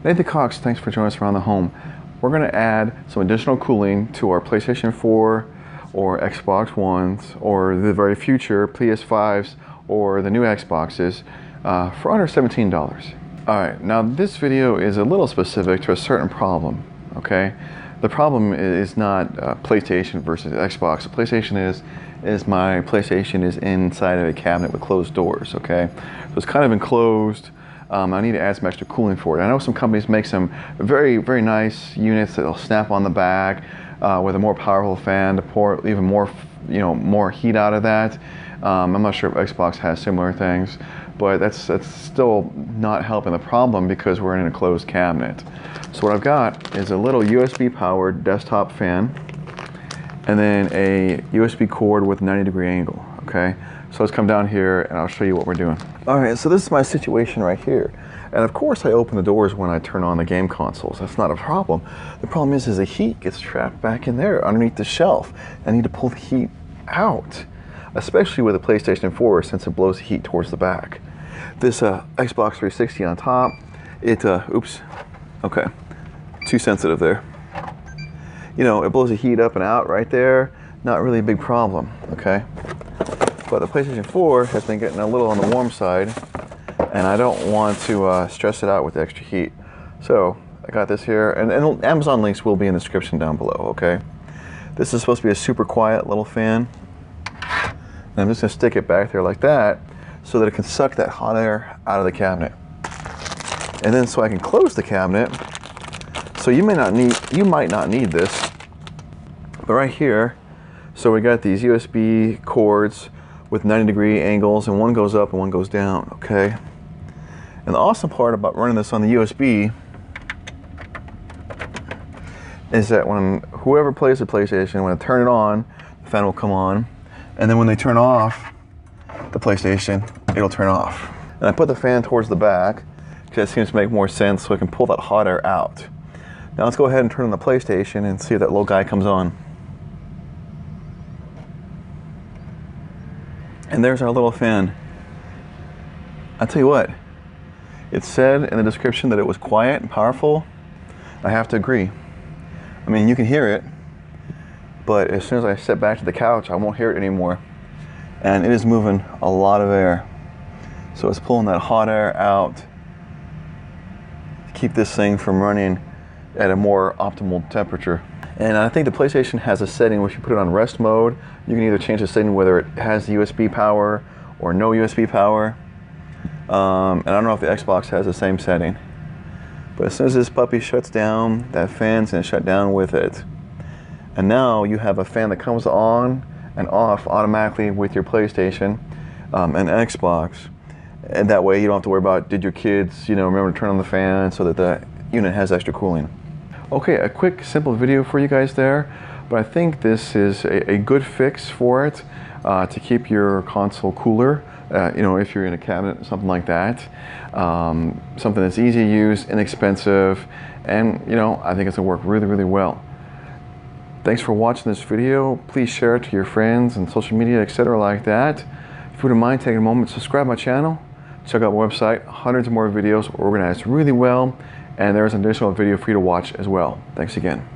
Nathan Cox, thanks for joining us around the home. We're going to add some additional cooling to our PlayStation 4 or Xbox Ones or the very future PS5s or the new Xboxes for under $17. Alright, now this video is a little specific to a certain problem, okay? The problem is not PlayStation versus Xbox. The PlayStation is my PlayStation is inside of a cabinet with closed doors, okay? So it's kind of enclosed. I need to add some extra cooling for it. I know some companies make some very, very nice units that'll snap on the back with a more powerful fan to pour even more, more heat out of that. I'm not sure if Xbox has similar things, but that's still not helping the problem because we're in a closed cabinet. So what I've got is a little USB-powered desktop fan, and then a USB cord with a 90-degree angle. Okay, so let's come down here and I'll show you what we're doing. All right, so this is my situation right here. And of course I open the doors when I turn on the game consoles. That's not a problem. The problem is the heat gets trapped back in there underneath the shelf. I need to pull the heat out, especially with a PlayStation 4 since it blows the heat towards the back. This Xbox 360 on top, oops, okay, too sensitive there. It blows the heat up and out right there. Not really a big problem, okay? But the PlayStation 4 has been getting a little on the warm side, and I don't want to stress it out with the extra heat. So I got this here, and Amazon links will be in the description down below, okay? This is supposed to be a super quiet little fan. And I'm just gonna stick it back there like that so that it can suck that hot air out of the cabinet. And then so I can close the cabinet. So you might not need this, but right here, so we got these USB cords with 90-degree angles, and one goes up and one goes down, okay? And the awesome part about running this on the USB is that when whoever plays the PlayStation, when I turn it on, the fan will come on, and then when they turn off the PlayStation, it'll turn off. And I put the fan towards the back because it seems to make more sense so I can pull that hot air out. Now let's go ahead and turn on the PlayStation and see if that little guy comes on. And there's our little fan. I'll tell you what, it said in the description that it was quiet and powerful. I have to agree. I mean, you can hear it, but as soon as I sit back to the couch, I won't hear it anymore. And it is moving a lot of air. So it's pulling that hot air out to keep this thing from running at a more optimal temperature. And I think the PlayStation has a setting where if you put it on rest mode, you can either change the setting whether it has USB power or no USB power. And I don't know if the Xbox has the same setting. But as soon as this puppy shuts down, that fan's gonna shut down with it. And now you have a fan that comes on and off automatically with your PlayStation and Xbox. And that way you don't have to worry about, did your kids, remember to turn on the fan so that the unit has extra cooling. Okay, a quick, simple video for you guys there, but I think this is a good fix for it to keep your console cooler, if you're in a cabinet, something like that. Something that's easy to use, inexpensive, and, I think it's gonna work really, really well. Thanks for watching this video. Please share it to your friends and social media, etc. like that. If you wouldn't mind taking a moment to subscribe to my channel, check out my website, hundreds of more videos organized really well, and there's an additional video for you to watch as well. Thanks again.